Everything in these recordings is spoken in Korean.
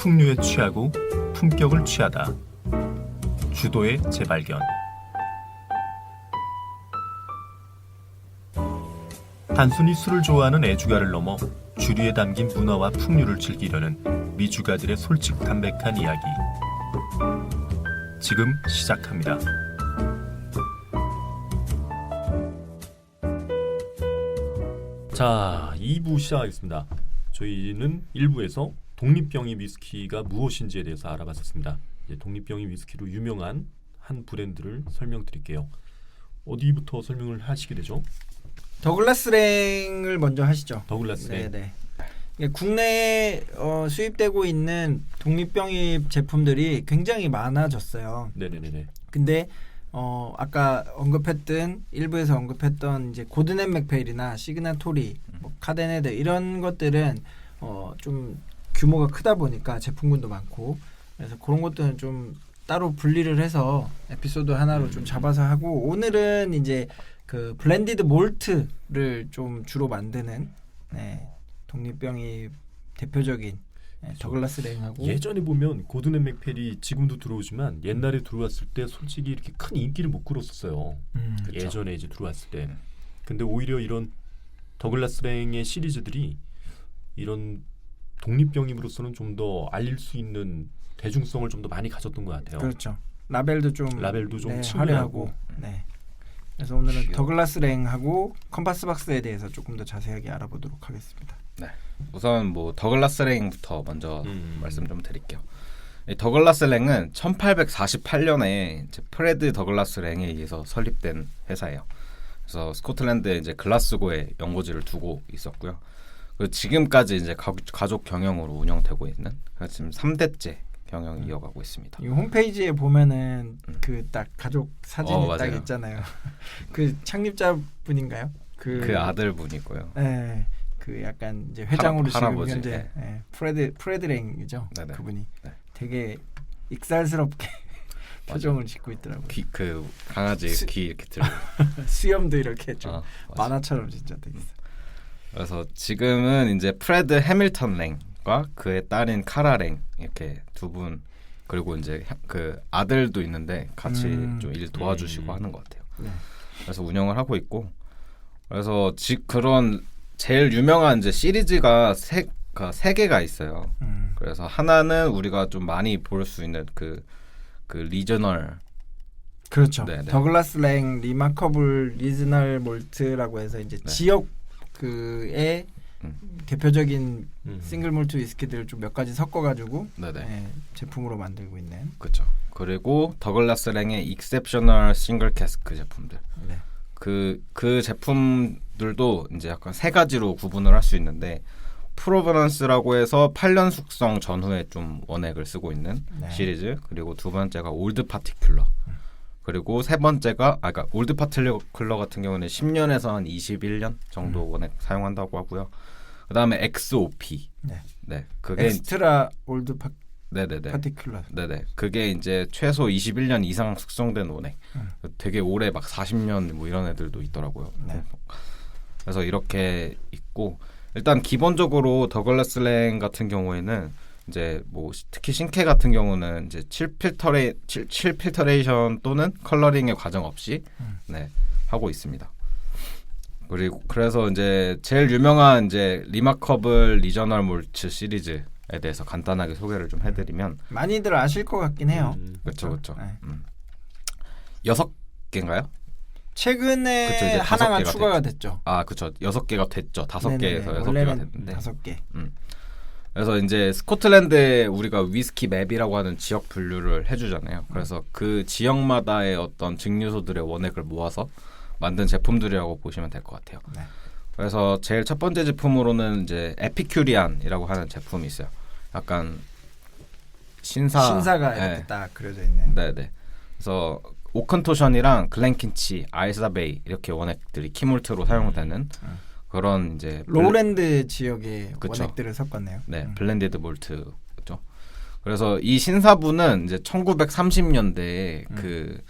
풍류에 취하고 품격을 취하다. 주도의 재발견. 단순히 술을 좋아하는 애주가를 넘어 주류에 담긴 문화와 풍류를 즐기려는 미주가들의 솔직 담백한 이야기. 지금 시작합니다. 자, 2부 시작하겠습니다. 저희는 1부에서 독립병이 위스키가 무엇인지에 대해서 알아봤었습니다. 이제 독립병이 위스키로 유명한 한 브랜드를 설명드릴게요. 어디부터 설명을 하시게 되죠? 더글라스랭을 먼저 하시죠. 더글라스랭. 네네. 국내에 수입되고 있는 독립병입 제품들이 굉장히 많아졌어요. 네네네. 근데 아까 언급했던 일부에서 언급했던 이제 고든앤 맥페일이나 시그나토리, 뭐 카데네드 이런 것들은 좀 규모가 크다 보니까 제품군도 많고 그래서 그런 것들은 좀 따로 분리를 해서 에피소드 하나로 좀 잡아서 하고 오늘은 이제 그 블렌디드 몰트를 좀 주로 만드는 독립병이 대표적인 더글라스랭하고 예전에 보면 고든 앤 맥펠이 지금도 들어오지만 옛날에 들어왔을 때 솔직히 이렇게 큰 인기를 못 끌었었어요. 예전에 이제 들어왔을 때. 근데 오히려 이런 더글라스랭의 시리즈들이 이런 독립병임으로서는 좀 더 알릴 수 있는 대중성을 좀 더 많이 가졌던 것 같아요. 그렇죠. 라벨도 좀 화려하고. 네. 그래서 오늘은 더글라스랭하고 컴파스박스에 대해서 조금 더 자세하게 알아보도록 하겠습니다. 네. 우선 뭐 더글라스랭부터 먼저 말씀 좀 드릴게요. 이 더글라스랭은 1848년에 이제 프레드 더글라스랭에 의해서 설립된 회사예요. 그래서 스코틀랜드에 이제 글라스고에 연고지를 두고 있었고요. 그리고 지금까지 이제 가족 경영으로 운영되고 있는 지금 3대째 경영을 이어가고 있습니다. 이 홈페이지에 보면은 그 딱 가족 사진이 딱 있잖아요. 그 창립자 분인가요? 그 아들 분이고요. 네, 그 약간 이제 회장으로 지금 할아버지, 현재 프레드랭이죠. 네네. 그분이 네. 되게 익살스럽게 표정을 짓고 있더라고요. 그 강아지 귀 이렇게 들고 수염도 이렇게 좀 만화처럼 진짜 되게 있어요. 그래서 지금은 이제 프레드 해밀턴 랭과 그의 딸인 카라 랭 이렇게 두 분 그리고 이제 그 아들도 있는데 같이 좀 일 도와주시고 하는 것 같아요. 네. 그래서 운영을 하고 있고 그래서 그런 제일 유명한 이제 시리즈가 세 개가 있어요. 그래서 하나는 우리가 좀 많이 볼 수 있는 그 리저널 그렇죠. 네네. 더글라스랭 리마커블 리저널 몰트라고 해서 이제 지역 그의 대표적인 싱글 몰트 위스키들을 좀 몇 가지 섞어가지고 제품으로 만들고 있는. 그렇죠. 그리고 더글라스랭의 익셉셔널 싱글 캐스크 제품들. 네. 그 제품들도 이제 약간 세 가지로 구분을 할 수 있는데 프로버넌스라고 해서 8년 숙성 전후에 좀 원액을 쓰고 있는 시리즈. 그리고 두 번째가 올드 파티큘러. 그리고 세 번째가 그러니까 올드 파티큘러 같은 경우는 10년에서 한 21년 정도 원액 사용한다고 하고요. 그다음에 XOP. 네. 그게 엑스트라 올드 파티큘러. 네네. 그게 이제 최소 21년 이상 숙성된 원액. 되게 오래 막 40년 뭐 이런 애들도 있더라고요. 네. 그래서 이렇게 있고 일단 기본적으로 더글라스랭 같은 경우에는 이제 뭐 특히 신캐 같은 경우는 이제 7필터레이션 또는 컬러링의 과정 없이 하고 있습니다. 그리고 그래서 이제 제일 유명한 이제 리마커블 리저널 몰트 시리즈에 대해서 간단하게 소개를 좀 해드리면 많이들 아실 것 같긴 해요. 그렇죠. 네. 6개인가요? 최근에 그쵸, 이제 하나가 추가가 됐죠. 아, 그렇죠. 6개가 됐죠. 5개에서 6개가 됐는데. 5개. 그래서 이제 스코틀랜드에 우리가 위스키 맵이라고 하는 지역 분류를 해주잖아요. 그래서 그 지역마다의 어떤 증류소들의 원액을 모아서 만든 제품들이라고 보시면 될 것 같아요. 네. 그래서 제일 첫 번째 제품으로는 이제 에피큐리안이라고 하는 제품이 있어요. 약간 신사가 이렇게 딱 그려져 있는. 네네. 그래서 오컨토션이랑 글렌킨치, 아이사베이 이렇게 원액들이 키몰트로 사용되는 그런 이제 로우랜드 지역의 원액들을 섞었네요. 네, 블렌디드 몰트죠. 그래서 이 신사부는 이제 1930년대에 그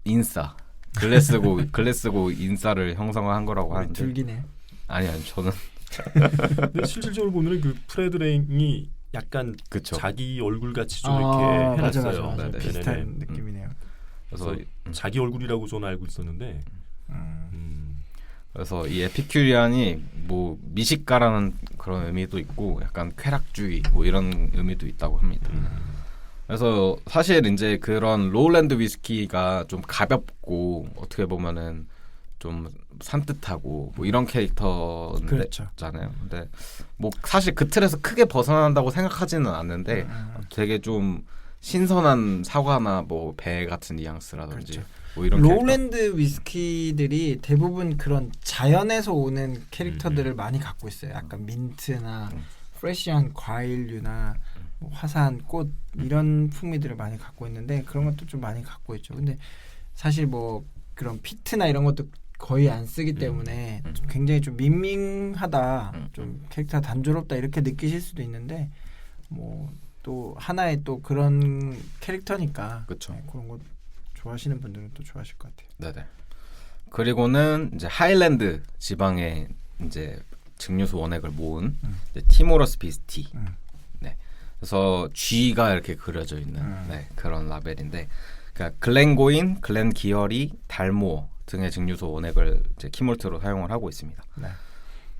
인싸 글래스고 인싸를 형성한 거라고 하는데 들기네. 아니 저는 근데 실질적으로 보면 그 프레드랭이 약간 그쵸. 자기 얼굴 같이 좀 이렇게 해놨어요. 맞아. 네네. 비슷한 네네. 느낌이네요. 그래서 자기 얼굴이라고 저는 알고 있었는데 그래서 이 에피큐리안이 뭐 미식가라는 그런 의미도 있고 약간 쾌락주의 뭐 이런 의미도 있다고 합니다. 그래서 사실 이제 그런 로울랜드 위스키가 좀 가볍고 어떻게 보면은 좀 산뜻하고 뭐 이런 캐릭터잖아요. 그렇죠. 근데 뭐 사실 그 틀에서 크게 벗어난다고 생각하지는 않는데 되게 좀 신선한 사과나 뭐 배 같은 뉘앙스라든지 그렇죠. 뭐 이런 캐릭터. 로울랜드 위스키들이 대부분 그런 자연에서 오는 캐릭터들을 많이 갖고 있어요. 약간 민트나 프레시한 과일류나 뭐 화사한 꽃 이런 풍미들을 많이 갖고 있는데 그런 것도 좀 많이 갖고 있죠. 근데 사실 뭐 그런 피트나 이런 것도 거의 안 쓰기 때문에 굉장히 좀 밍밍하다, 좀 캐릭터가 단조롭다 이렇게 느끼실 수도 있는데 뭐 또 하나의 또 그런 캐릭터니까 그쵸. 네, 그런 거 좋아하시는 분들은 또 좋아하실 것 같아요. 네네. 그리고는 이제 하일랜드 지방에 이제 증류소 원액을 모은 이제 티모러스 비스티. 네. 그래서 G가 이렇게 그려져 있는 네, 그런 라벨인데, 그러니까 글렌고인, 글렌기어리, 달모어 등의 증류소 원액을 이제 키몰트로 사용을 하고 있습니다. 네.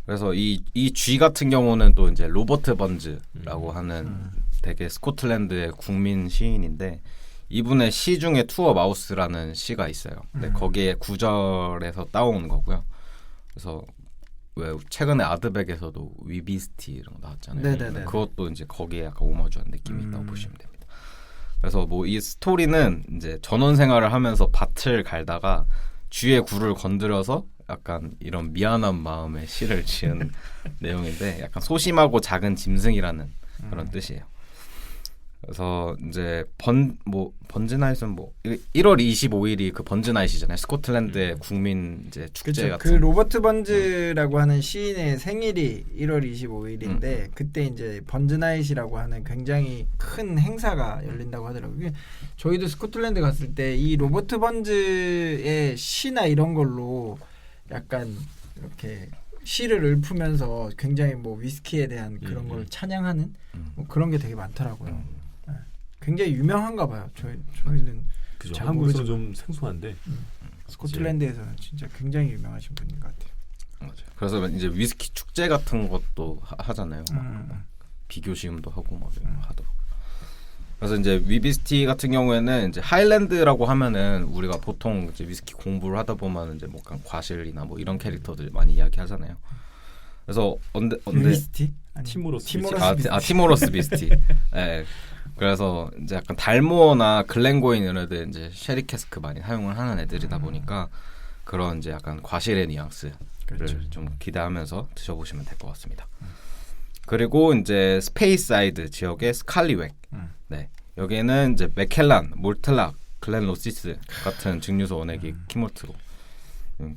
그래서 이 G 같은 경우는 또 이제 로버트 번즈라고 하는 되게 스코틀랜드의 국민 시인인데 이분의 시 중에 투어 마우스라는 시가 있어요. 근데 거기에 구절에서 따온 거고요. 그래서 왜 최근에 아드백에서도 위비스티 이런 거 나왔잖아요. 네네네. 그것도 이제 거기에 약간 오마주한 느낌이 있다고 보시면 됩니다. 그래서 뭐 이 스토리는 이제 전원 생활을 하면서 밭을 갈다가 쥐의 굴을 건드려서 약간 이런 미안한 마음의 시를 지은 내용인데 약간 소심하고 작은 짐승이라는 그런 뜻이에요. 그래서 이제 번즈나잇은 뭐 1월 25일이 그 번즈나잇이잖아요. 스코틀랜드의 국민 이제 축제 그렇죠. 같은. 그 로버트 번즈라고 하는 시인의 생일이 1월 25일인데 그때 이제 번즈나잇이라고 하는 굉장히 큰 행사가 열린다고 하더라고요. 저희도 스코틀랜드 갔을 때 이 로버트 번즈의 시나 이런 걸로 약간 이렇게 시를 읊으면서 굉장히 뭐 위스키에 대한 그런 걸 찬양하는 뭐 그런 게 되게 많더라고요. 네. 굉장히 유명한가 봐요. 저희는 그죠. 잘 한국에서 모르지만. 좀 생소한데 스코틀랜드에서는 진짜 굉장히 유명하신 분인 것 같아요. 맞아요. 그래서 이제 위스키 축제 같은 것도 하잖아요. 비교 시음도 하고 막 하더라고요. 그래서 이제 위비스티 같은 경우에는 이제 하일랜드라고 하면은 우리가 보통 이제 위스키 공부를 하다 보면 이제 뭐 약간 과실이나 뭐 이런 캐릭터들 많이 이야기하잖아요. 그래서 위스티? 티모로스 티모러스 비스티. 네. 그래서 이제 약간 달모어나 글렌고인 이런 애들 이제 쉐리 캐스크 많이 사용을 하는 애들이다 보니까 그런 이제 약간 과실의 뉘앙스를 그렇죠. 좀 기대하면서 드셔보시면 될 것 같습니다. 그리고 이제 스페이사이드 지역의 스칼리웩. 네. 여기에는 이제 맥켈란, 몰틀락, 글렌로시스 같은 증류소 원액이 키몰트로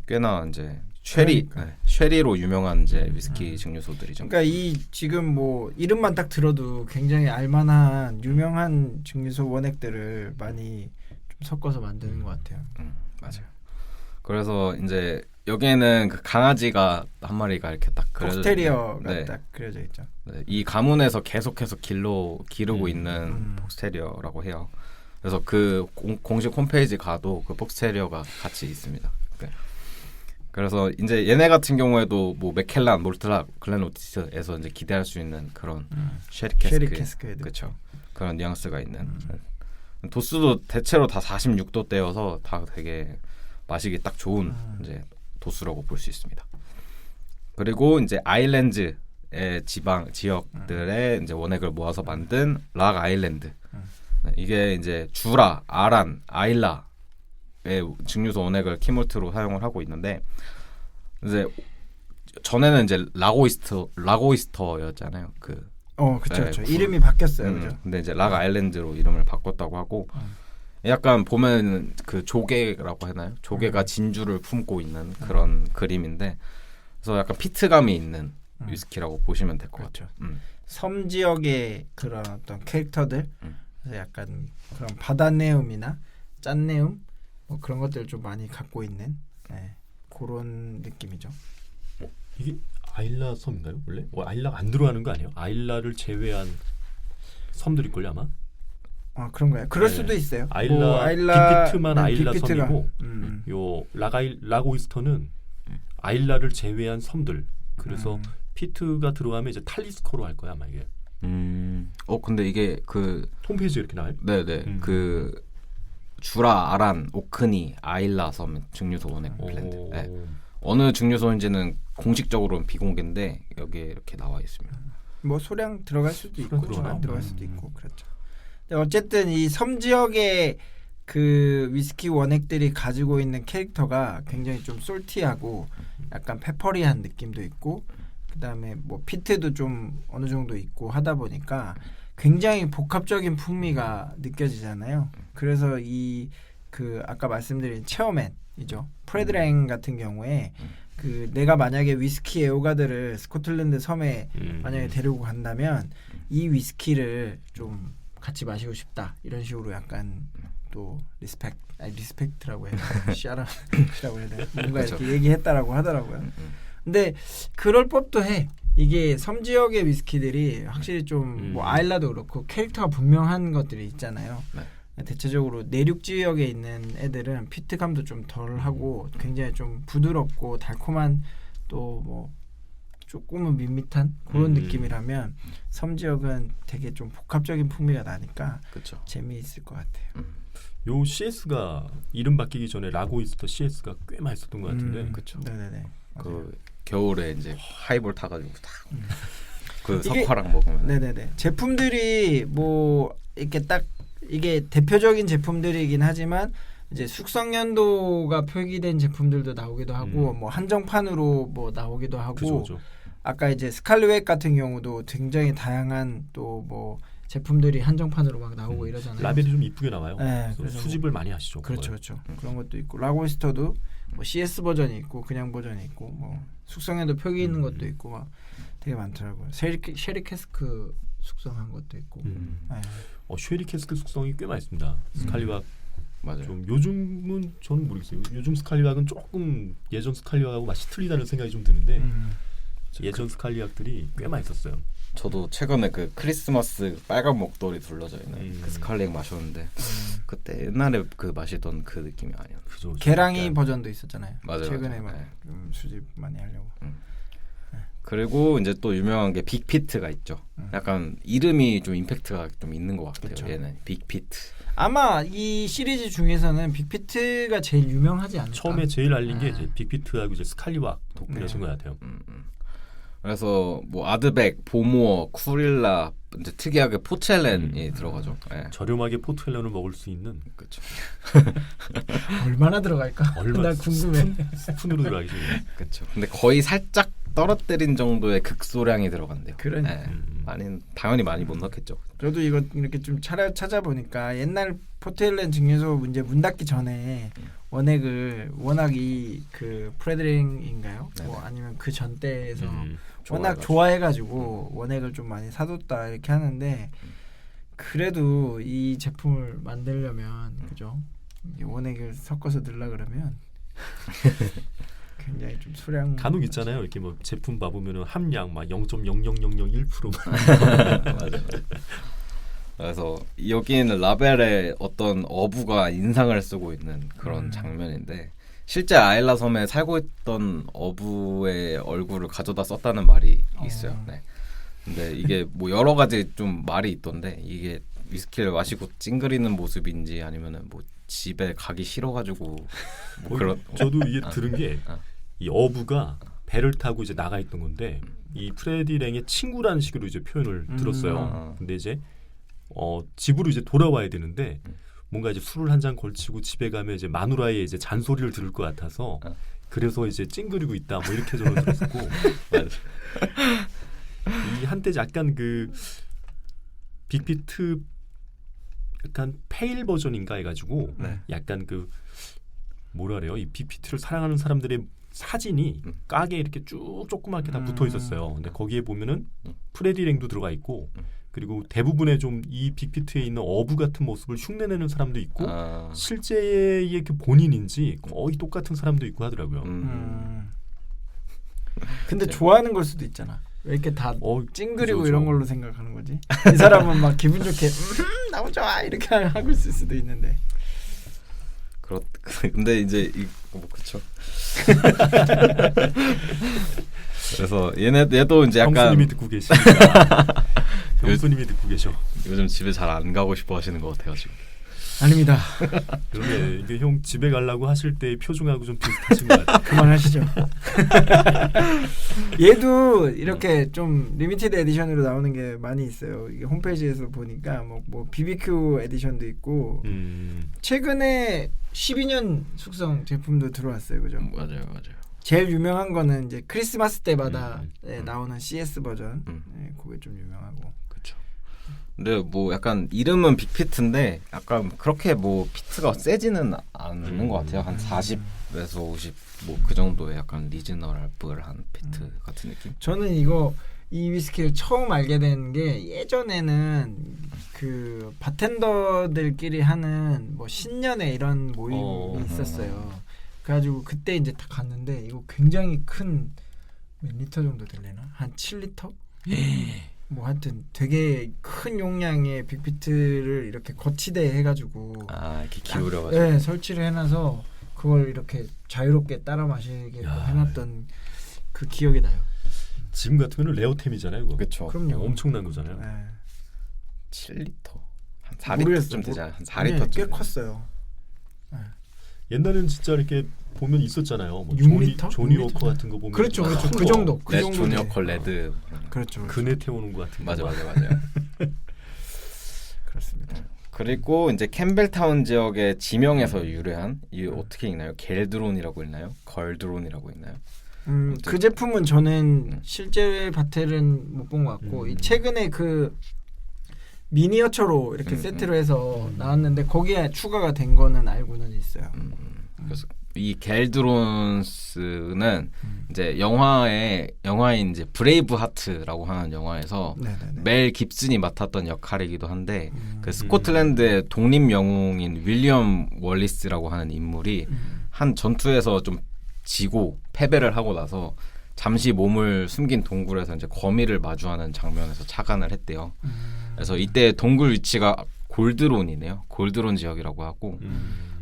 꽤나 이제 쉐리로 유명한 이제 위스키 증류소들이죠. 그러니까 이 지금 뭐 이름만 딱 들어도 굉장히 알만한 유명한 증류소 원액들을 많이 좀 섞어서 만드는 것 같아요. 맞아요. 그래서 이제 여기에는 그 강아지가 한 마리가 이렇게 딱 그려져 폭스테리어가 네. 딱 그려져 있죠. 네, 이 가문에서 계속해서 기르고 있는 폭스테리어라고 해요. 그래서 그 공식 홈페이지 가도 그 폭스테리어가 같이 있습니다. 네. 그래서 이제 얘네 같은 경우에도 뭐 맥켈란, 몰트락, 글렌로시스에서 이제 기대할 수 있는 그런 쉐리 캐스크, 그렇죠. 그런 뉘앙스가 있는. 도수도 대체로 다 46도대여서 다 되게 마시기 딱 좋은 이제 도수라고 볼 수 있습니다. 그리고 이제 아일랜드의 지역들의 이제 원액을 모아서 만든 락 아일랜드. 네, 이게 이제 주라, 아란, 아일라의 증류소 원액을 키몰트로 사용을 하고 있는데 이제 전에는 이제 라고이스터였잖아요. 그렇죠. 이름이 바뀌었어요, 그죠? 근데 이제 락 아일랜드로 이름을 바꿨다고 하고. 약간 보면 그 조개라고 하나요? 조개가 진주를 품고 있는 그런 그림인데, 그래서 약간 피트감이 있는 위스키라고 보시면 될 것 그렇죠. 같아요. 섬 지역의 그런 어떤 캐릭터들, 그래서 약간 그런 바다내음이나 짠내음 뭐 그런 것들을 좀 많이 갖고 있는 그런 느낌이죠. 이게 아일라 섬인가요? 원래 아일라가 안 들어가는 거 아니에요? 아일라를 제외한 섬들일 걸요 아마. 아 그런가요? 그럴 네. 수도 있어요. 아일라 빅피트만 네, 아일라 빅피트가. 섬이고 요 라고이스터는 아일라를 제외한 섬들. 그래서 피트가 들어가면 이제 탈리스코로 할 거야 아마 이게. 근데 이게 그 홈페이지에 이렇게 나와요. 네네 그 주라, 아란, 오크니, 아일라 섬 증류소 원액 블렌드. 네. 어느 증류소인지는 공식적으로는 비공개인데 여기에 이렇게 나와 있습니다. 뭐 소량 들어갈 수도 있고 소량 안 들어갈 들어가나? 수도 있고 그렇죠. 근데 어쨌든 이 섬 지역의 그 위스키 원액들이 가지고 있는 캐릭터가 굉장히 좀 솔티하고 약간 페퍼리한 느낌도 있고 그다음에 뭐 피트도 좀 어느 정도 있고 하다 보니까 굉장히 복합적인 풍미가 느껴지잖아요. 그래서 이 그 아까 말씀드린 체어맨이죠. 프레드랭 같은 경우에 그 내가 만약에 위스키 애호가들을 스코틀랜드 섬에 만약에 데리고 간다면 이 위스키를 좀 같이 마시고 싶다 이런 식으로 약간 또 리스펙트라고 해야 되나 샤라라고 해야 되나 뭔가 그쵸. 이렇게 얘기했다라고 하더라고요. 근데 그럴 법도 해. 이게 섬 지역의 위스키들이 확실히 좀 뭐 아일라도 그렇고 캐릭터가 분명한 것들이 있잖아요. 네. 대체적으로 내륙 지역에 있는 애들은 피트감도 좀 덜하고 굉장히 좀 부드럽고 달콤한 또 뭐 조금은 밋밋한 그런 느낌이라면 섬 지역은 되게 좀 복합적인 풍미가 나니까 그렇죠. 재미있을 것 같아요. 요 CS가 이름 바뀌기 전에 라고이스터 CS가 꽤 맛있었던 것 같은데. 그쵸. 네네네. 그 겨울에 이제 하이볼 타가지고 그 이게- 석화랑 먹으면 네네네. 제품들이 뭐 이렇게 딱 이게 대표적인 제품들이긴 하지만 이제 숙성 연도가 표기된 제품들도 나오기도 하고 뭐 한정판으로 뭐 나오기도 하고 그죠. 아까 이제 스칼리웻 같은 경우도 굉장히 다양한 또 뭐 제품들이 한정판으로 막 나오고 이러잖아요. 라벨이 좀 이쁘게 나와요. 네, 그래서 그래서 수집을 많이 하시죠. 그렇죠, 그걸. 그렇죠. 그런 것도 있고 라고이스터도 뭐 CS 버전이 있고 그냥 버전이 있고 뭐 숙성에도 표기 있는 것도 있고 막 되게 많더라고요. 쉐리 캐스크 숙성한 것도 있고. 네. 쉐리 캐스크 숙성이 꽤 맛있습니다. 스칼리왁 맞아요. 좀 요즘은 저는 모르겠어요. 요즘 스칼리왁은 조금 예전 스칼리왁하고 맛이 틀리다는 생각이 좀 드는데 예전 스칼리왁들이 꽤 맛있었어요. 저도 최근에 그 크리스마스 빨간 목도리 둘러져 있는 그 음. 스칼링 마셨는데 그때 옛날에 그 마시던 그 느낌이 아니야. 그죠. 계랑이 약간 버전도 있었잖아요. 맞아요, 최근에 맞아요. 막 네. 좀 수집 많이 하려고. 그리고 이제 또 유명한 게 빅피트가 있죠. 약간 이름이 좀 임팩트가 좀 있는 것 같아요. 그쵸. 얘는 빅피트. 아마 이 시리즈 중에서는 빅피트가 제일 유명하지 않을까? 처음에 제일 알린 게 아. 이제 빅피트하고 이제 스칼리왁 덕분이었던 것 같아요. 그래서 뭐 아드백, 보모어, 쿠릴라 이제 특이하게 포첼렌이 들어가죠. 예. 저렴하게 포트웰런을 먹을 수 있는 그렇죠. 얼마나 들어갈까? 나 궁금해. 스푼으로 들어가기. 그렇죠. 근데 거의 살짝 떨어뜨린 정도의 극소량이 들어간대요. 그러니까. 예. 당연히 많이 못 넣겠죠. 저도 이거 이렇게 좀 찾아보니까 옛날 포트엘렌 증류소 이제 문 닫기 전에 원액을 워낙 이 그 프레드링인가요? 뭐 아니면 그 전 때에서 워낙 좋아해가지고 원액을 좀 많이 사뒀다 이렇게 하는데 그래도 이 제품을 만들려면 그죠? 이 원액을 섞어서 넣으려 그러면 굉장히 좀 수량 간혹 있잖아요. 이렇게 뭐 제품 봐보면은 함량 막 0.00001% 맞아요. 그래서 여기는 라벨에 어떤 어부가 인상을 쓰고 있는 그런 장면인데 실제 아일라 섬에 살고 있던 어부의 얼굴을 가져다 썼다는 말이 있어요. 네. 근데 이게 뭐 여러 가지 좀 말이 있던데 이게 위스키를 마시고 찡그리는 모습인지 아니면은 뭐 집에 가기 싫어가지고 뭐 그런. 저도 이게 들은 게 이 어부가 배를 타고 이제 나가 있던 건데 이 프레디 랭의 친구라는 식으로 이제 표현을 들었어요. 근데 이제 집으로 이제 돌아와야 되는데 뭔가 이제 술을 한 잔 걸치고 집에 가면 이제 마누라의 이제 잔소리를 들을 것 같아서 그래서 이제 찡그리고 있다 뭐 이렇게 저는 들었고 이 한때 약간 그 빅피트 약간 페일 버전인가 해가지고 약간 그 뭐라 그래요 이 빅피트를 사랑하는 사람들의 사진이 깍에 이렇게 쭉 조그맣게 다 붙어 있었어요. 근데 거기에 보면은 프레디 랭도 들어가 있고 그리고 대부분의 좀 이 빅피트에 있는 어부 같은 모습을 흉내내는 사람도 있고 실제의 그 본인인지 거의 똑같은 사람도 있고 하더라고요. 근데 좋아하는 걸 수도 있잖아. 왜 이렇게 다 찡그리고 그죠. 이런 걸로 생각하는 거지? 이 사람은 막 기분 좋게 너무 좋아 이렇게 하고 있을 수도 있는데. 근데 이제 뭐 그렇죠. 그래서 얘도 이제 약간 형수님이 듣고 계십니다. 형수님이 듣고 계셔. 요즘 집에 잘 안 가고 싶어 하시는 것 같아요 지금. 아닙니다. 그러게 이게 형 집에 가려고 하실 때의 표정하고 좀 비슷하신 것 같아요. 그만하시죠. 얘도 이렇게 좀 리미티드 에디션으로 나오는 게 많이 있어요. 이게 홈페이지에서 보니까 뭐 BBQ 에디션도 있고 최근에 12년 숙성 제품도 들어왔어요, 그죠? 맞아요. 제일 유명한 거는 이제 크리스마스 때마다 나오는 CS 버전, 그게 좀 유명하고. 그렇죠. 근데 뭐 약간 이름은 빅피트인데 약간 그렇게 뭐 피트가 세지는 않는 것 같아요. 한 40에서 50 뭐 그 정도의 약간 리즈너블한 피트 같은 느낌. 저는 이 위스키를 처음 알게 된 게 예전에는 그 바텐더들끼리 하는 뭐 신년회 이런 모임이 있었어요. 그래가지고 그때 이제 딱 갔는데 이거 굉장히 큰 몇 리터 정도 되려나? 한 7리터? 뭐 하여튼 되게 큰 용량의 빅피트를 이렇게 거치대 해가지고 이렇게 기울여가지고 네, 설치를 해놔서 그걸 이렇게 자유롭게 따라 마시게 해놨던 그 기억이 나요. 지금 같으면 레어템이잖아요. 그거. 그렇죠. 그럼요. 엄청난 거잖아요. 네. 7리터 한 4리터쯤 되잖아요. 한 4리터쯤. 네, 꽤 컸어요. 옛날에는 진짜 이렇게 보면 있었잖아요. 뭐 6리터? 조니 6리터? 워커 같은 거 보면 그렇죠. 큰 그 거, 정도. 그 레드 정도. 조니 워커 레드. 그렇죠. 그네 태우는 거 같은 거. 맞아요. 그렇습니다. 그리고 이제 캠벨타운 지역의 지명에서 유래한 이 어떻게 읽나요? 겔드론이라고 읽나요? 걸드론이라고 읽나요? 그 제품은 저는 실제 바텔은 못 본 것 같고 이 최근에 그 미니어처로 이렇게 세트로 해서 나왔는데 거기에 추가가 된 거는 알고는 있어요. 그래서 이 겔드론스는 이제 영화인 이제 브레이브 하트라고 하는 영화에서 네네네. 멜 깁슨이 맡았던 역할이기도 한데 그 스코틀랜드의 독립 영웅인 윌리엄 월리스라고 하는 인물이 한 전투에서 좀 지고 패배를 하고 나서 잠시 몸을 숨긴 동굴에서 이제 거미를 마주하는 장면에서 착안을 했대요. 그래서 이때 동굴 위치가 골드론이네요. 골드론 지역이라고 하고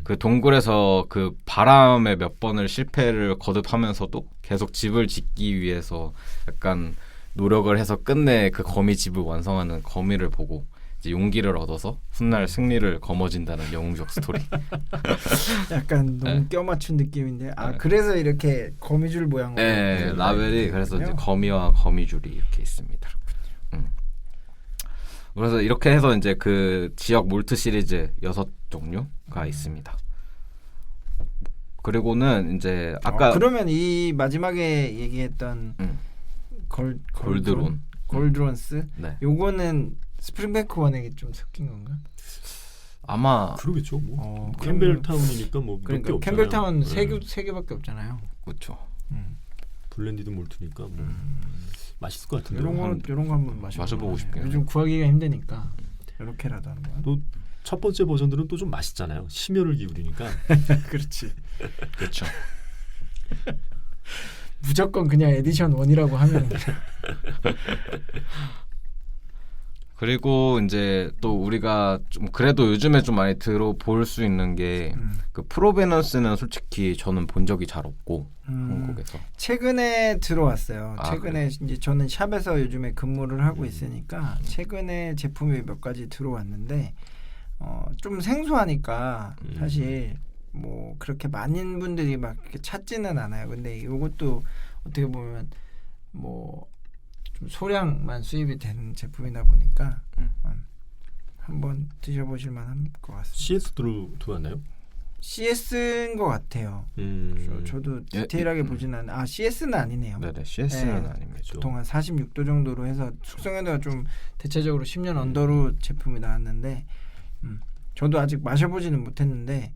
그 동굴에서 그 바람에 몇 번을 실패를 거듭하면서도 계속 집을 짓기 위해서 약간 노력을 해서 끝내 그 거미 집을 완성하는 거미를 보고 이제 용기를 얻어서 훗날 승리를 거머쥔다는 영웅적 스토리. 약간 너무 껴 맞춘 느낌인데 그래서 이렇게 거미줄 모양으로 네, 라벨이 그래서 이제 거미와 거미줄이 이렇게 있습니다. 그래서 이렇게 해서 이제 그 지역 몰트 시리즈 6종류가 있습니다. 그리고는 이제 아까 그러면 이 마지막에 얘기했던 골드론스 네. 요거는 스프링뱅크 원액이 좀 섞인 건가? 아마 그러겠죠. 뭐 캠벨타운이니까 뭐 그러니까 몇개 캠벨타운 없잖아요. 세 개밖에 없잖아요. 그렇죠. 블렌디드 몰트니까 뭐 맛있을 것 같은데. 이런 거 한번 마셔보고 싶네요. 요즘 구하기가 힘드니까 이렇게라도 하는 거야. 또 첫 번째 버전들은 또 좀 맛있잖아요. 심혈을 기울이니까. 그렇지. 그렇죠. 무조건 그냥 에디션 1이라고 하면 그리고 이제 또 우리가 좀 그래도 요즘에 좀 많이 들어볼 수 있는 게 그 프로베넌스는 솔직히 저는 본 적이 잘 없고 한국에서 최근에 들어왔어요. 최근에 그래? 이제 저는 샵에서 요즘에 근무를 하고 있으니까 최근에 제품이 몇 가지 들어왔는데 좀 생소하니까 사실 뭐 그렇게 많은 분들이 막 이렇게 찾지는 않아요. 근데 이것도 어떻게 보면 뭐 좀 소량만 수입이 되는 제품이다 보니까 한번 드셔보실 만한 것 같습니다. CS 들어왔나요? CS인 것 같아요. 저도 디테일하게 보진 않아요. CS는 아니네요. 네네, CS는 네. 아닙니다. 보통 한 46도 정도로 해서 숙성에다가 좀 대체적으로 10년 언더로 제품이 나왔는데 저도 아직 마셔보지는 못했는데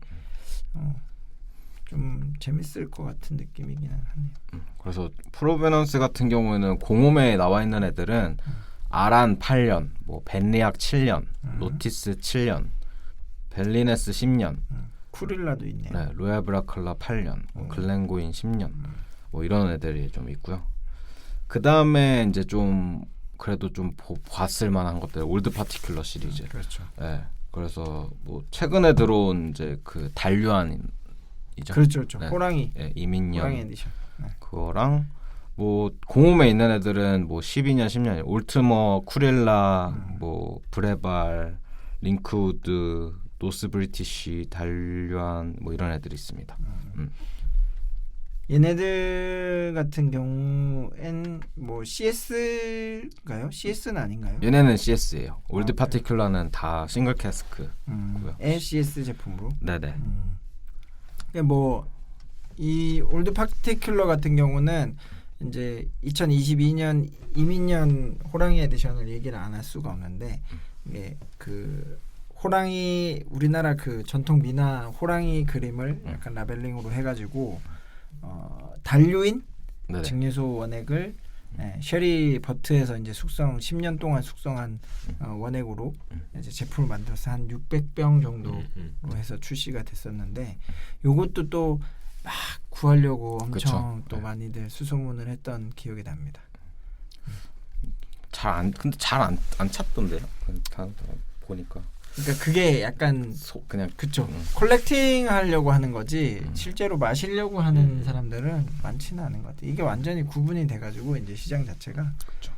좀 재밌을 것 같은 느낌이긴 하네요. 그래서 프로베넌스 같은 경우에는 공홈에 나와 있는 애들은 아란 8년, 뭐 벤리악 7년, 노티스 7년, 벨리네스 10년, 쿠릴라도 있네요. 네, 로얄 브라클라 8년, 뭐 글렌고인 10년, 뭐 이런 애들이 좀 있고요. 그 다음에 이제 좀 그래도 좀 봤을 만한 것들 올드 파티큘러 시리즈. 그렇죠. 네. 그래서 뭐 최근에 들어온 이제 그 단류한이죠. 그렇죠, 그렇죠. 네. 호랑이. 네, 이민년. 호랑이 에디션. 네. 그거랑 뭐 공홈에 있는 애들은 뭐 12년, 10년, 올트머, 쿠릴라, 뭐 브레발, 링크우드, 노스 브리티시, 단류한 뭐 이런 애들이 있습니다. 얘네들 같은 경우엔 뭐 CS인가요? CS는 아닌가요? 얘네는 CS예요. 올드 그래요? 파티큘러는 다 싱글 캐스크고요. CS 제품으로. 네네. 뭐이 올드 파티큘러 같은 경우는 이제 2022년 이민년 호랑이 에디션을 얘기를 안 할 수가 없는데 이게 그 호랑이 우리나라 그 전통 미나 호랑이 그림을 약간 라벨링으로 해가지고 단류인 네네. 증류소 원액을 쉐리 버트에서 이제 숙성 10년 동안 숙성한 원액으로 이제 제품을 만들어서 한 600병 정도로 해서 출시가 됐었는데 요것도 또 막 구하려고 엄청 그쵸. 또 네. 많이들 수소문을 했던 기억이 납니다. 근데 잘 안 찾던데요. 다 보니까 그러니까 그게 약간 그냥 그쵸. 컬렉팅 하려고 하는 거지 실제로 마시려고 하는 사람들은 많지는 않은 것 같아요. 이게 완전히 구분이 돼가지고 이제 시장 자체가. 그렇죠.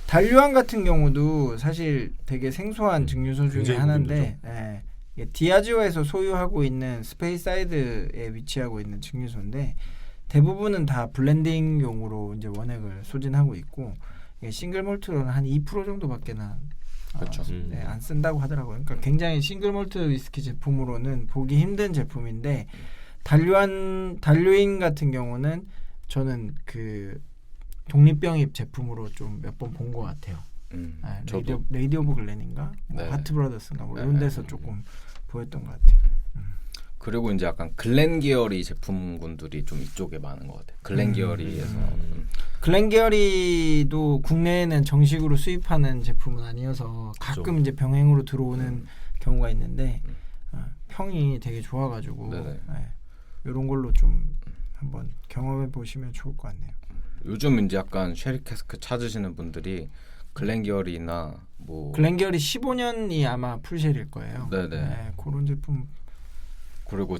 단류한 같은 경우도 사실 되게 생소한 증류소 중에 굉장히 하나인데 이게 디아지오에서 소유하고 있는 스페이사이드에 위치하고 있는 증류소인데 대부분은 다 블렌딩용으로 이제 원액을 소진하고 있고 이게 싱글 몰트로는 한 2% 정도밖에나 그렇죠. 안 쓴다고 하더라고요. 그러니까 굉장히 싱글 몰트 위스키 제품으로는 보기 힘든 제품인데 단류인 같은 경우는 저는 그 독립병입 제품으로 좀 몇 번 본 것 같아요. 저도 레이디 오브 글렌인가 뭐 네. 하트 브라더스인가 뭐 이런 네. 데서 조금 보였던 것 같아요. 그리고 이제 약간 글렌 계열이 제품군들이 좀 이쪽에 많은 것 같아요. 글렌 계열이에서 글렌 계열이도 국내에는 정식으로 수입하는 제품은 아니어서 가끔 이제 병행으로 들어오는 경우가 있는데 평이 되게 좋아가지고 이런 걸로 좀 한번 경험해 보시면 좋을 것 같네요. 요즘 이제 약간 쉐리 캐스크 찾으시는 분들이 글렌 계열이나 뭐 글렌 계열이 15년이 아마 풀쉘일 거예요. 네네. 그런 제품. 그리고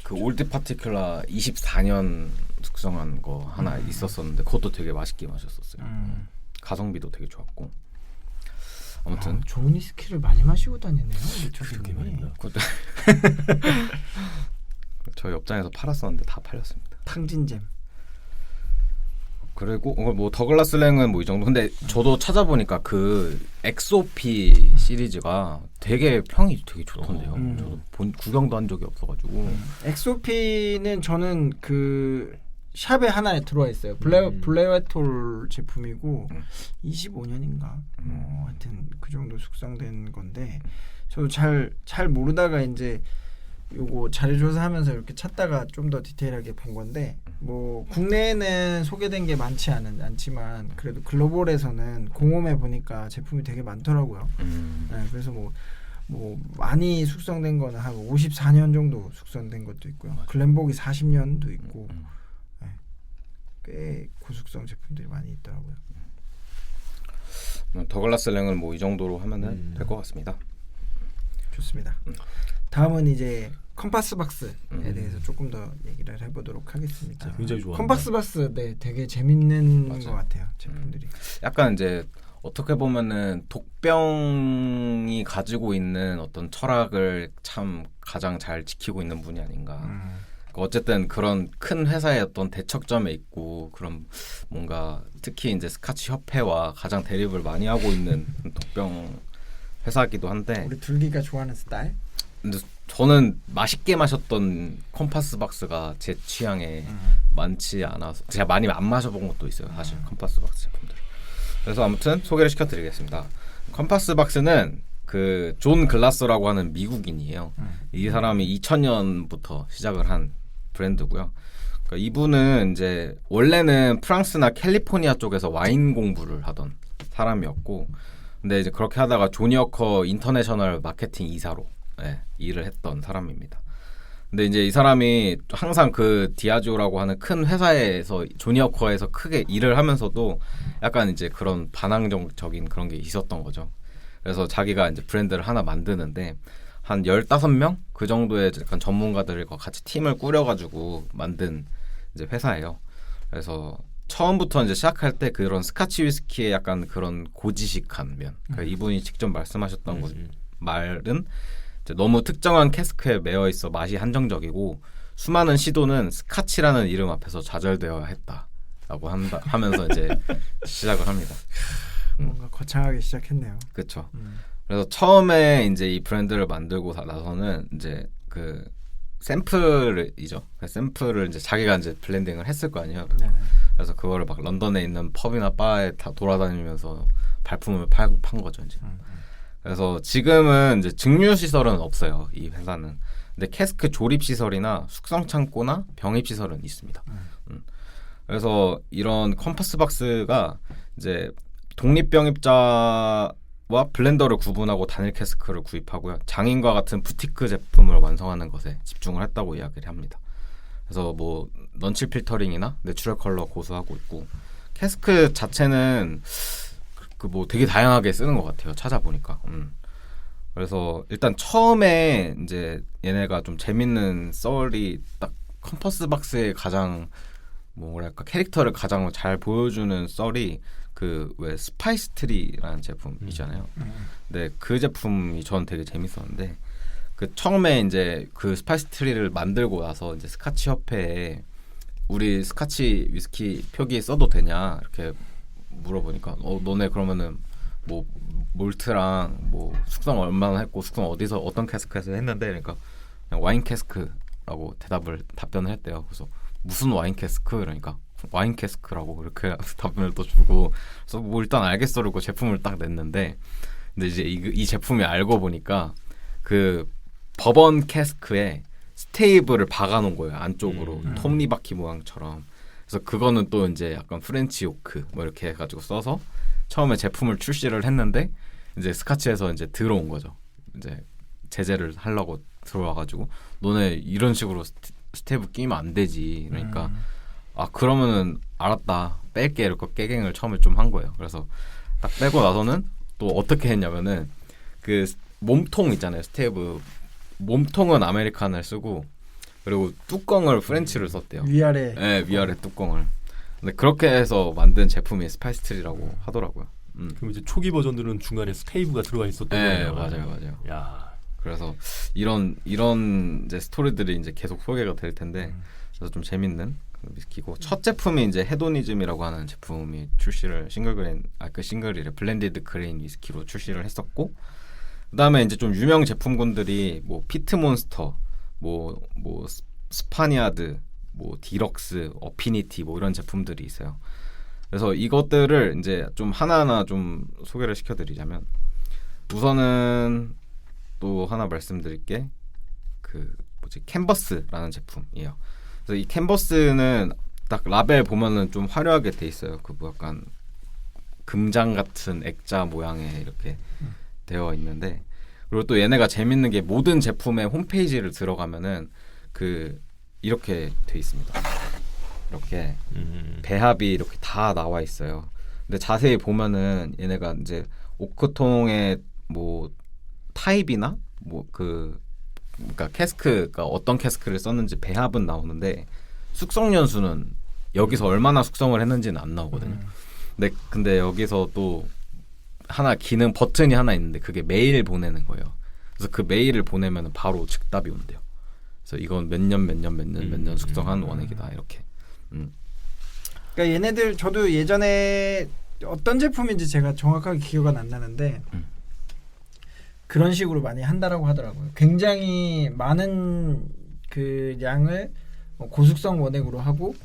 그 올드 파티큘러 24년 숙성한 거 하나 있었었는데 그것도 되게 맛있게 마셨었어요. 가성비도 되게 좋았고 아무튼 좋은 위스키를 많이 마시고 다니네요. 그러게 말입니다. 그것도 저희 업장에서 팔았었는데 다 팔렸습니다. 탕진잼. 그리고 뭐 더글라스 랭은 뭐 이 정도. 근데 저도 찾아보니까 그 XOP 시리즈가 되게 평이 되게 좋던데요. 저도 구경도 한 적이 없어가지고. XOP는 저는 그 샵에 하나에 들어와 있어요. 블레웨톨 제품이고 25년인가. 하여튼 그 정도 숙성된 건데 저도 잘 모르다가 이제 요거 자료조사하면서 이렇게 찾다가 좀 더 디테일하게 본 건데 뭐 국내에는 소개된 게 많지 않지만 그래도 글로벌에서는 공홈에 보니까 제품이 되게 많더라고요. 그래서 뭐 많이 숙성된 거는 한 54년 정도 숙성된 것도 있고요. 글렌복이 40년도 있고 꽤 고숙성 제품들이 많이 있더라고요. 더글라스 랭을 뭐 이 정도로 하면은 될 것 같습니다. 좋습니다. 다음은 이제 컴파스 박스에 대해서 조금 더 얘기를 해보도록 하겠습니다. 굉장히 좋아합니다. 컴파스 박스 되게 재밌는 맞아요. 것 같아요. 제품들이. 약간 이제 어떻게 보면은 독병이 가지고 있는 어떤 철학을 참 가장 잘 지키고 있는 분이 아닌가. 어쨌든 그런 큰 회사의 어떤 대척점에 있고 그런 뭔가 특히 이제 스카치 협회와 가장 대립을 많이 하고 있는 독병 회사이기도 한데 우리 둘기가 좋아하는 스타일? 근데 저는 맛있게 마셨던 컴파스 박스가 제 취향에 많지 않아서 제가 많이 안 마셔본 것도 있어요. 사실 컴파스 박스 제품들. 그래서 아무튼 소개를 시켜드리겠습니다. 컴파스 박스는 그 존 글라스라고 하는 미국인이에요. 이 사람이 2000년부터 시작을 한 브랜드고요. 그러니까 이분은 이제 원래는 프랑스나 캘리포니아 쪽에서 와인 공부를 하던 사람이었고, 근데 이제 그렇게 하다가 조니 워커 인터내셔널 마케팅 이사로 일을 했던 사람입니다. 근데 이제 이 사람이 항상 그 디아지오라고 하는 큰 회사에서 조니워커에서 크게 일을 하면서도 약간 이제 그런 반항적인 그런 게 있었던 거죠. 그래서 자기가 이제 브랜드를 하나 만드는데 한 15명 그 정도의 약간 전문가들과 같이 팀을 꾸려가지고 만든 이제 회사예요. 그래서 처음부터 이제 시작할 때 그런 스카치 위스키의 약간 그런 고지식한 면. 그러니까 이분이 직접 말씀하셨던 말은 이제 너무 특정한 캐스크에 매여 있어 맛이 한정적이고 수많은 시도는 스카치라는 이름 앞에서 좌절되어야 했다라고 하면서 이제 시작을 합니다. 뭔가 거창하게 시작했네요. 그렇죠. 그래서 처음에 이제 이 브랜드를 만들고 나서는 이제 그 샘플이죠. 그 샘플을 이제 자기가 이제 블렌딩을 했을 거 아니에요. 네네. 그래서 그거를 막 런던에 있는 펍이나 바에 다 돌아다니면서 발품을 판 거죠, 이제. 그래서 지금은 이제 증류 시설은 없어요, 이 회사는. 근데 캐스크 조립 시설이나 숙성 창고나 병입 시설은 있습니다. 그래서 이런 컴퍼스 박스가 이제 독립 병입자와 블렌더를 구분하고 단일 캐스크를 구입하고요. 장인과 같은 부티크 제품을 완성하는 것에 집중을 했다고 이야기를 합니다. 그래서 뭐 넌칠 필터링이나 내추럴 컬러 고수하고 있고 캐스크 자체는 그 뭐 되게 다양하게 쓰는 것 같아요. 찾아보니까. 그래서 일단 처음에 이제 얘네가 좀 재밌는 썰이 딱 컴퍼스 박스의 가장 뭐랄까 캐릭터를 가장 잘 보여주는 썰이 그 왜 스파이스 트리라는 제품이잖아요. 근데 그 제품이 전 되게 재밌었는데 그 처음에 이제 그 스파이스 트리를 만들고 나서 이제 스카치 협회에 우리 스카치 위스키 표기 써도 되냐 이렇게 물어보니까 너네 그러면은 뭐 몰트랑 뭐 숙성 얼마나 했고 숙성 어디서 어떤 캐스크에서 했는데 그러니까 그냥 와인 캐스크라고 답변을 했대요. 그래서 무슨 와인 캐스크 그러니까 와인 캐스크라고 이렇게 답변을 또 주고 그래서 뭐 일단 알겠어 그러고 제품을 딱 냈는데 근데 이제 이 제품이 알고 보니까 그 버번 캐스크에 스테이블을 박아놓은 거예요. 안쪽으로 톱니바퀴 모양처럼. 그래서 그거는 또 이제 약간 프렌치 오크 뭐 이렇게 해가지고 써서 처음에 제품을 출시를 했는데 이제 스카치에서 이제 들어온 거죠. 이제 제재를 하려고 들어와가지고 너네 이런 식으로 스테이블 끼면 안 되지. 그러니까 아 그러면은 알았다 뺄게 이렇게 깨갱을 처음에 좀 한 거예요. 그래서 딱 빼고 나서는 또 어떻게 했냐면은 그 몸통 있잖아요. 스테이블 몸통은 아메리칸을 쓰고 그리고 뚜껑을 프렌치를 썼대요. 위아래. 네, 위아래 뚜껑을. 근데 그렇게 해서 만든 제품이 스파이스 트리라고 하더라고요. 그럼 이제 초기 버전들은 중간에 스테이브가 들어가 있었던 네, 거예요. 맞아요. 야. 그래서 이런 이제 스토리들이 이제 계속 소개가 될 텐데 그래서 좀 재밌는 위스키고 첫 제품이 이제 헤도니즘이라고 하는 제품이 출시를 싱글이래 블렌디드 그레인 위스키로 출시를 했었고 그다음에 이제 좀 유명 제품군들이 뭐 피트몬스터 뭐 스파니아드 뭐 디럭스 어피니티 뭐 이런 제품들이 있어요. 그래서 이것들을 이제 좀 하나하나 좀 소개를 시켜드리자면 우선은 또 하나 말씀드릴 게 그 캔버스라는 제품이에요. 그래서 이 캔버스는 딱 라벨 보면은 좀 화려하게 돼 있어요. 그 뭐 약간 금장 같은 액자 모양의 이렇게 되어 있는데 그리고 또 얘네가 재밌는 게 모든 제품의 홈페이지를 들어가면은 그 이렇게 돼 있습니다. 이렇게 배합이 이렇게 다 나와 있어요. 근데 자세히 보면은 얘네가 이제 오크통의 뭐 타입이나 뭐 그러니까 캐스크가 어떤 캐스크를 썼는지 배합은 나오는데 숙성 연수는 여기서 얼마나 숙성을 했는지는 안 나오거든요. 근데 여기서 또 하나 기능 버튼이 하나 있는데 그게 메일 보내는 거예요. 그래서 그 메일을 보내면 바로 즉답이 온대요. 그래서 이건 몇 년 숙성한 원액이다 이렇게. 그러니까 얘네들 저도 예전에 어떤 제품인지 제가 정확하게 기억은 안 나는데 그런 식으로 많이 한다라고 하더라고요. 굉장히 많은 그 양을 고숙성 원액으로 하고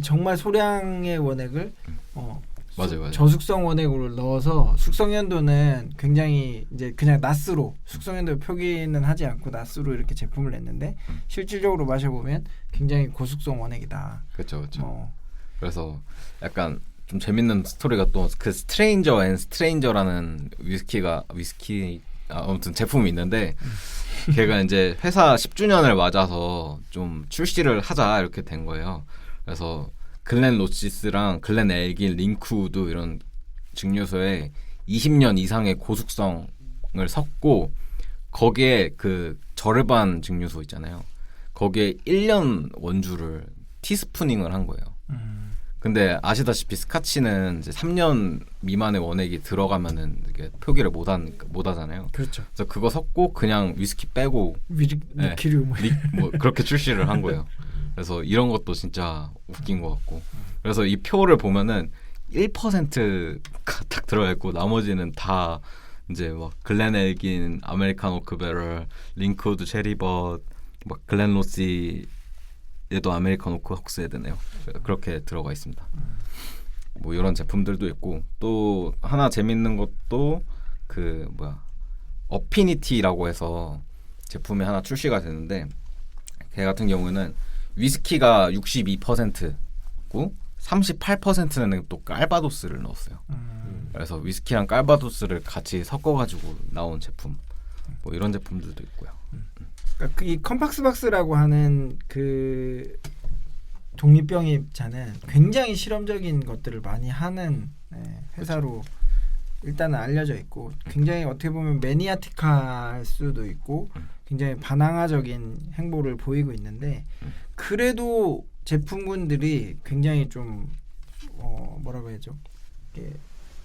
정말 소량의 원액을 맞아요. 저숙성 원액으로 넣어서 숙성 연도는 굉장히 이제 그냥 낫스로 숙성 연도 표기는 하지 않고 낫스로 이렇게 제품을 냈는데 실질적으로 마셔보면 굉장히 고숙성 원액이다. 그렇죠. 그래서 약간 좀 재밌는 스토리가 또 그 스트레인저 앤 스트레인저라는 위스키 아무튼 제품이 있는데 걔가 이제 회사 10주년을 맞아서 좀 출시를 하자 이렇게 된 거예요. 그래서 글렌 로치스랑 글렌 엘긴, 링크우드 이런 증류소에 20년 이상의 고숙성을 섞고 거기에 그 저르반 증류소 있잖아요. 거기에 1년 원주를 티스푸닝을 한 거예요. 근데 아시다시피 스카치는 이제 3년 미만의 원액이 들어가면은 이게 표기를 못 하잖아요. 그렇죠. 그래서 그거 섞고 그냥 위스키 빼고 리키류 뭐 그렇게 출시를 한 거예요. 그래서 이런 것도 진짜 웃긴 것 같고. 그래서 이 표를 보면은 1%가 딱 들어가 있고 나머지는 다 이제 막 글렌 엘긴, 아메리칸 오크 배럴, 링크우드 체리벗, 막 글렌 로시 얘도 아메리칸 오크 헉스헤드네요. 그렇게 들어가 있습니다. 뭐 이런 제품들도 있고 또 하나 재밌는 것도 그 어피니티라고 해서 제품이 하나 출시가 되는데 걔 같은 경우는 위스키가 62%고 38%는 또 깔바도스를 넣었어요. 그래서 위스키랑 깔바도스를 같이 섞어가지고 나온 제품 뭐 이런 제품들도 있고요. 그러니까 이 컴팍스박스라고 하는 그 독립병입차는 굉장히 실험적인 것들을 많이 하는 회사로 일단은 알려져 있고 굉장히 어떻게 보면 매니아틱할 수도 있고 굉장히 반항아적인 행보를 보이고 있는데 그래도 제품군들이 굉장히 좀 뭐라고 해야죠?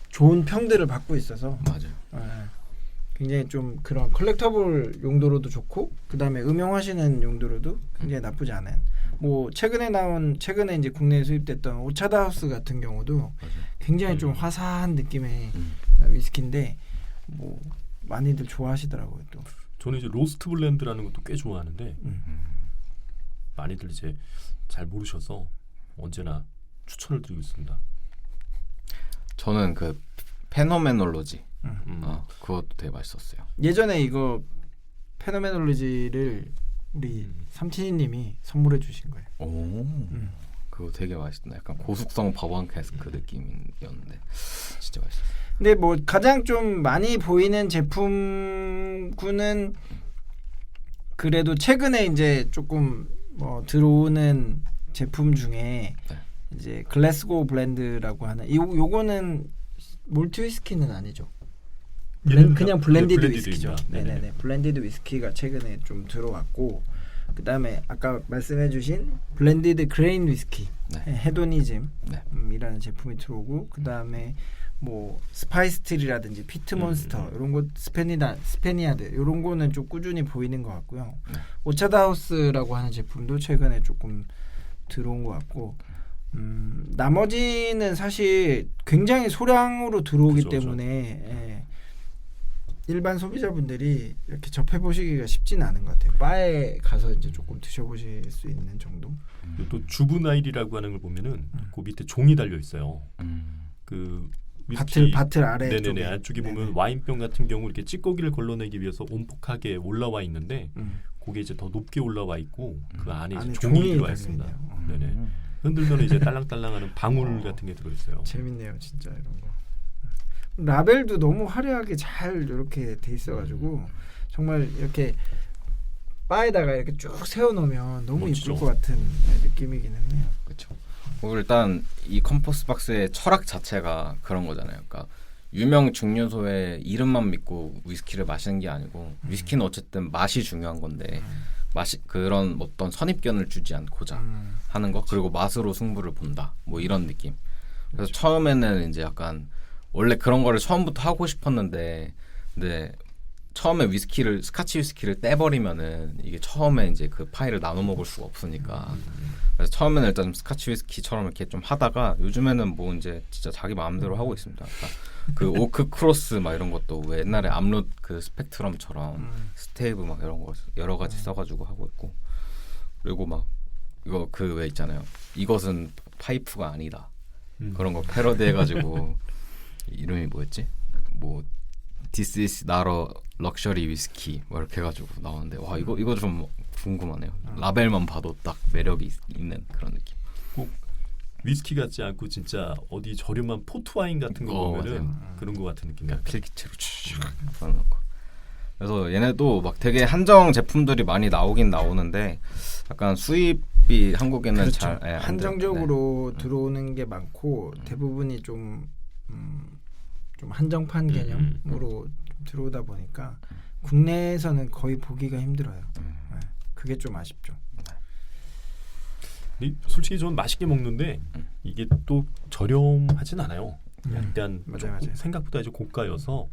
좋은 평들을 받고 있어서 맞아요. 굉장히 좀 그런 컬렉터블 용도로도 좋고 그다음에 음용하시는 용도로도 굉장히 나쁘지 않은 뭐 최근에 이제 국내에 수입됐던 오차다 하우스 같은 경우도 굉장히 좀 화사한 느낌의 위스키인데 뭐 많이들 좋아하시더라고요. 또 저는 이제 로스트 블렌드라는 것도 꽤 좋아하는데 많이들 이제 잘 모르셔서 언제나 추천을 드리고 있습니다. 저는 그 페노메놀로지 그것도 되게 맛있었어요. 예전에 이거 페노메놀로지를 우리 삼친이님이 선물해 주신 거예요. 오, 그거 되게 맛있다. 약간 고숙성 버번 캐스크 느낌이었는데 진짜 맛있었어요. 근데 뭐 가장 좀 많이 보이는 제품군은 그래도 최근에 이제 조금 뭐 들어오는 제품 중에 이제 글래스고 블렌드라고 하는 요거는 몰트 위스키는 아니죠. 그냥 블렌디드 위스키죠. 네네네. 블렌디드 위스키가 최근에 좀 들어왔고 그다음에 아까 말씀해주신 블렌디드 그레인 위스키 헤도니즘이라는 제품이 들어오고 그다음에 뭐 스파이스트리라든지 피트몬스터 이런 거 스페니아드 이런 거는 좀 꾸준히 보이는 것 같고요. 오차다하우스라고 하는 제품도 최근에 조금 들어온 것 같고 나머지는 사실 굉장히 소량으로 들어오기 때문에 일반 소비자분들이 이렇게 접해보시기가 쉽지는 않은 것 같아요. 바에 가서 이제 조금 드셔보실 수 있는 정도. 또 주브나일이라고 하는 걸 보면은 그 밑에 종이 달려 있어요. 그 위스키 바틀 아래 네네네 쪽에 안쪽에 보면 와인병 같은 경우 이렇게 찌꺼기를 걸러내기 위해서 온폭하게 올라와 있는데 그게 이제 더 높게 올라와 있고 그 안에 이제 종이 들어와 있습니다. 네네 흔들면 이제 딸랑딸랑하는 방울 같은 게 들어 있어요. 재밌네요, 진짜 이런 거. 라벨도 너무 화려하게 잘 이렇게 돼 있어가지고 정말 이렇게 바에다가 이렇게 쭉 세워놓으면 너무 멋지죠. 이쁠 것 같은 느낌이기는 해요. 그렇죠. 일단 이 컴포스 박스의 철학 자체가 그런 거잖아요. 그러니까 유명 증류소의 이름만 믿고 위스키를 마시는 게 아니고 위스키는 어쨌든 맛이 중요한 건데 맛이 그런 어떤 선입견을 주지 않고자 하는 거 그리고 맛으로 승부를 본다. 뭐 이런 느낌. 그래서 처음에는 이제 약간 원래 그런 거를 처음부터 하고 싶었는데 근데 처음에 스카치 위스키를 떼버리면은 이게 처음에 이제 그 파이를 나눠 먹을 수가 없으니까 그래서 처음에는 일단 스카치 위스키처럼 이렇게 좀 하다가 요즘에는 뭐 이제 진짜 자기 마음대로 하고 있습니다. 그러니까 그 오크 크로스 막 이런 것도 왜 옛날에 암롯 그 스펙트럼처럼 스테이브 막 이런 거 여러 가지 써가지고 하고 있고 그리고 막 이거 그 왜 있잖아요. 이것은 파이프가 아니다. 그런 거 패러디 해가지고 이름이 뭐였지? 뭐 This is not a luxury whiskey 뭐 이렇게 해가지고 나오는데 와 이거 좀 궁금하네요. 라벨만 봐도 딱 매력이 있는 그런 느낌. 꼭 위스키 같지 않고 진짜 어디 저렴한 포트 와인 같은 거 보면은 그런 거 같은 느낌이야. 필기체로 쭉 넣어놓고. 그래서 얘네도 막 되게 한정 제품들이 많이 나오긴 나오는데 약간 수입이 한국에는 그렇죠. 잘 안 한정적으로 네. 들어오는 게 많고 대부분이 좀 한정판 개념으로 들어오다 보니까 국내에서는 거의 보기가 힘들어요. 네. 그게 좀 아쉽죠. 솔직히 저는 맛있게 먹는데 이게 또 저렴하진 않아요. 약간 맞아요. 생각보다 이제 고가여서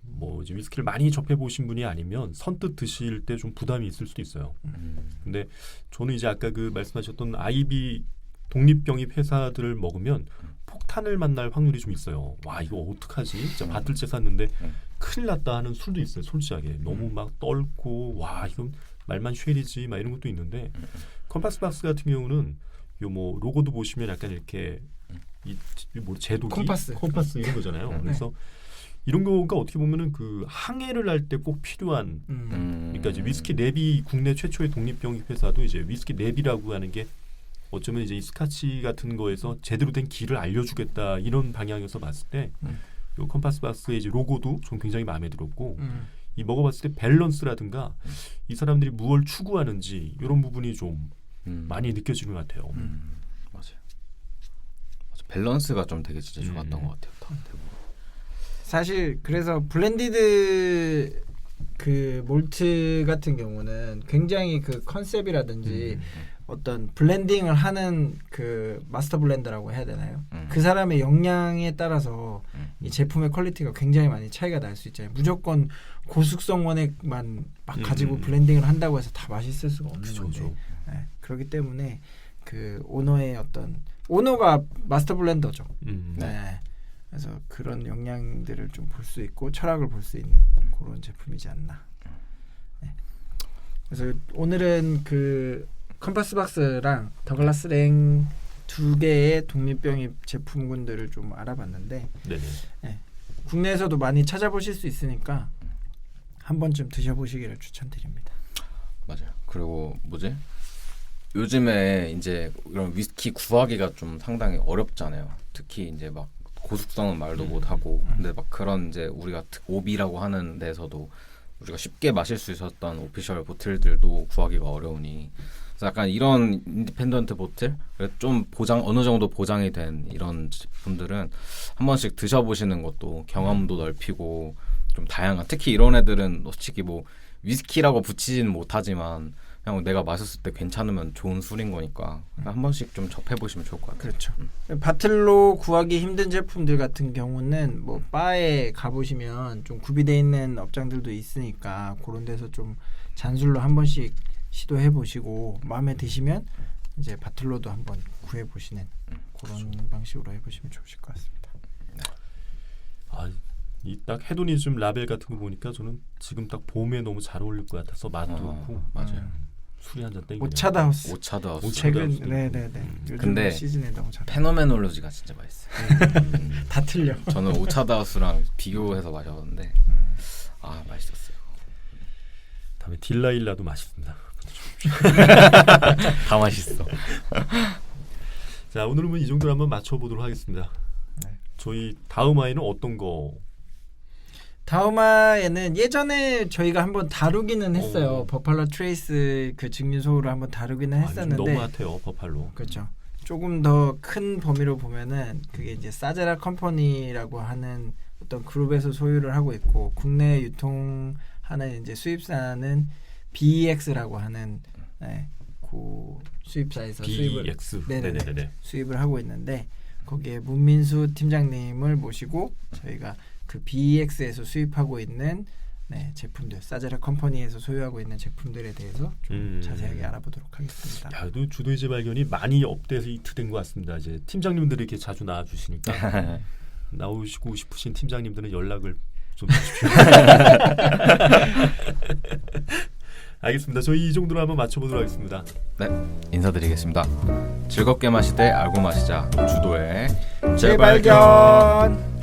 뭐 이제 위스키를 많이 접해 보신 분이 아니면 선뜻 드실 때 좀 부담이 있을 수도 있어요. 근데 저는 이제 아까 그 말씀하셨던 IB 독립병입 회사들을 먹으면 폭탄을 만날 확률이 좀 있어요. 와 이거 어떡하지? 진짜 받들째 샀는데 큰일 났다 하는 술도 있어요. 솔직하게 너무 막 떨고 와 이건 말만 쉐리지 막 이런 것도 있는데 컴파스 박스 같은 경우는 요 뭐 로고도 보시면 약간 이렇게 뭐 제도기 컴파스 이런 거잖아요. 그래서 이런 거가 어떻게 보면은 그 항해를 할 때 꼭 필요한 그러니까 이제 위스키 내비 국내 최초의 독립병입 회사도 이제 위스키 내비라고 하는 게 어쩌면 이제 이 스카치 같은 거에서 제대로 된 길을 알려주겠다 이런 방향에서 봤을 때 요 컴파스 박스의 이제 로고도 좀 굉장히 마음에 들었고 이 먹어봤을 때 밸런스라든가 이 사람들이 무엇을 추구하는지 이런 부분이 좀 많이 느껴지는 것 같아요. 맞아요. 밸런스가 좀 되게 진짜 좋았던 것 같아요. 대부분. 사실 그래서 블렌디드 그 몰트 같은 경우는 굉장히 그 컨셉이라든지 어떤 블렌딩을 하는 그 마스터 블렌더라고 해야 되나요? 그 사람의 역량에 따라서 이 제품의 퀄리티가 굉장히 많이 차이가 날 수 있잖아요. 무조건 고숙성 원액만 막 가지고 블렌딩을 한다고 해서 다 맛있을 수가 없는 건데 네, 그렇기 때문에 그 오너가 마스터 블렌더죠. 네. 그래서 그런 역량들을 좀 볼 수 있고 철학을 볼 수 있는 그런 제품이지 않나. 네. 그래서 오늘은 그 컴파스 박스랑 더글라스 랭 두 개의 독립병입 제품군들을 좀 알아봤는데 네. 국내에서도 많이 찾아보실 수 있으니까 한 번쯤 드셔보시기를 추천드립니다. 맞아요. 그리고 뭐지? 요즘에 이제 이런 위스키 구하기가 좀 상당히 어렵잖아요. 특히 이제 막 고숙성은 말도 못하고 근데 막 그런 이제 우리가 오비라고 하는 데서도 우리가 쉽게 마실 수 있었던 오피셜 보틀들도 구하기가 어려우니 그래서 약간 이런 인디펜던트 보틀 좀 어느 정도 보장이 된 이런 제품들은 한 번씩 드셔보시는 것도 경험도 넓히고 좀 다양한 특히 이런 애들은 솔직히 뭐 위스키라고 붙이지는 못하지만 그냥 내가 마셨을 때 괜찮으면 좋은 술인 거니까 한 번씩 좀 접해보시면 좋을 것 같아요. 그렇죠. 바틀로 구하기 힘든 제품들 같은 경우는 뭐 바에 가보시면 좀 구비되어 있는 업장들도 있으니까 그런 데서 좀 잔술로 한 번씩 시도해보시고 마음에 드시면 이제 바틀로도 한번 구해보시는 그런 방식으로 해보시면 좋으실 것 같습니다. 이 딱 헤도니즘 라벨 같은 거 보니까 저는 지금 딱 봄에 너무 잘 어울릴 것 같아서 맛도 좋고 맞아요. 술이 한 잔 땡기네요. 오차다우스. 최근 네네네. 요즘 근데 시즌에 너무 잘. 페노메놀로지가 진짜 맛있어요. 다 틀려. 저는 오차다우스랑 비교해서 마셔봤는데 맛있었어요. 다음에 딜라일라도 맛있습니다. 다 맛있어. 자 오늘은 이 정도로 한번 맞춰보도록 하겠습니다. 네. 저희 다음 아이는 어떤 거? 다음화에는 예전에 저희가 한번 다루기는 했어요. 버팔로 트레이스 그 증류소를 한번 다루기는 했었는데 너무 핫해요 버팔로. 그렇죠. 조금 더 큰 범위로 보면은 그게 이제 사제라 컴퍼니라고 하는 어떤 그룹에서 소유를 하고 있고 국내 유통하는 이제 수입사는 BEX라고 하는 그 수입사에서 BEX 수입을 하고 있는데 거기에 문민수 팀장님을 모시고 저희가 그 BEX에서 수입하고 있는 제품들 사제라 컴퍼니에서 소유하고 있는 제품들에 대해서 좀 자세하게 알아보도록 하겠습니다. 야, 또 주도의 재발견이 많이 업데이트된 것 같습니다. 이제 팀장님들이 이렇게 자주 나와주시니까 나오시고 싶으신 팀장님들은 연락을 좀 주십시오. 알겠습니다. 저희 이 정도로 한번 맞춰보도록 하겠습니다. 네, 인사드리겠습니다. 즐겁게 마시되 알고 마시자. 주도의 재발견.